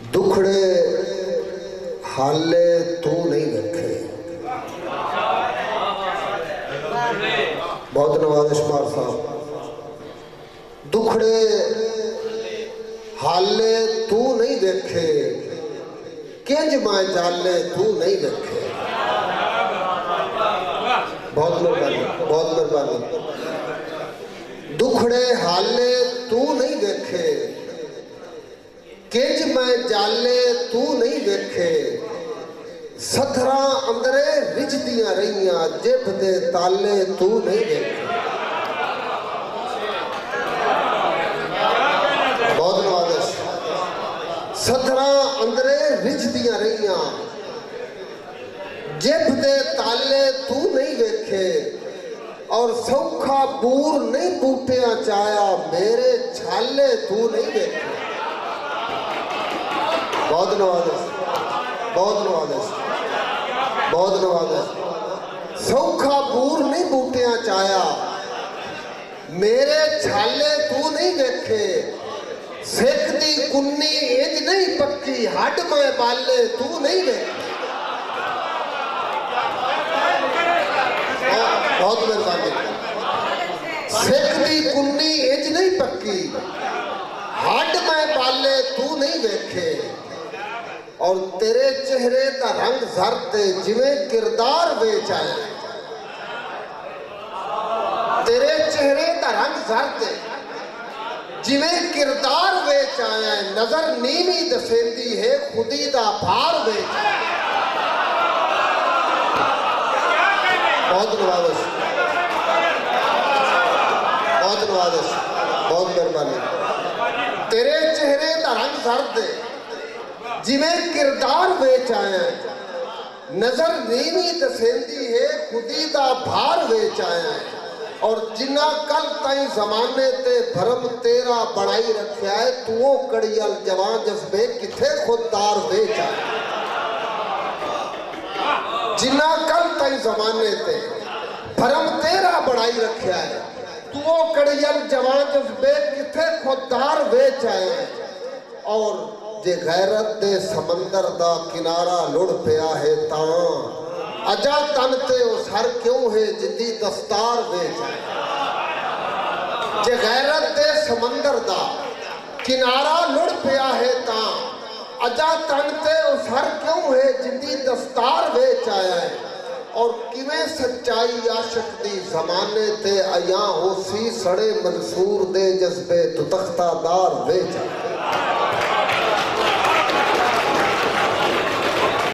दुखड़े हाले तू नहीं देखे। बहुत नवाज इस्मार साहब। दुखड़े हाले तू नहीं देखे, किंज मैं जाले तू नहीं देखे। बहुत मेहरबानी, बहुत मेहरबानी। दुखड़े हाले तू नहीं देखे, किंज मैं जाले तू नहीं देखे। सथरा अंदरे रिझदियां रहियां, जिभ दे ताले तू नहीं देखे। बहुत नवाज़। सथरा अंदरे रिझदियां रहियां, जिभ दे ताले तू नहीं देखे। और सौखा बूर नहीं बूटिया चाया, मेरे छाले तू नहीं देखे। बहुत नवाज़, बहुत नवाज़, बहुत नवाज़। सौखा बूर नहीं बूटिया चाया, मेरे छाले तू नहीं देखे। सिख दी कुन्नी इंज नहीं पक्की, हड मैं बाले तू नहीं देखे। बहुत मेहरबानी। सिख दी कुन्नी इंज नहीं पक्की, हड मैं बाले तू नहीं देखे। और तेरे चेहरे का रंग जरते जिवें किरदार बेच आया। तेरे चेहरे का रंग जरते जिवें किरदार बेच आया। नजर नीवी दसेंदी है, खुदी दा भार बेच आया। बहुत नवाज़, बहुत नवाज़, बहुत मेहरबानी। तेरे चेहरे का रंग जरते जिवें किरदार बेच आया। नजर नीवी दसेंदी है, खुदी दा भार बेच आया। और जिन्ना कल ताई जमाने ते भरम तेरा बनाई रखा है, तू कड़ियल जवान जज्बे किथे खुददार बेच आया। जिन्ना कल ताई जमाने ते भरम तेरा बनाई रखा है, तू कड़ियल जवान जज्बे किथे खुददार बेच आया। और जे गैरत दे समंदर दा किनारा लुढ़ पिया है, तां अजा तन ते उस हर क्यों है जिंदी दस्तार बेच आया। जे गैरत दे समंदर दा किनारा लुढ़ पिया है, तां अजा तन ते उस हर क्यों है जिंदी दस्तार बेच आया है। और किवें सच्चाई आशिक दी जमाने ते अया होसी, सड़े मंसूर दे जज्बे तू तख्तादार बेच आया।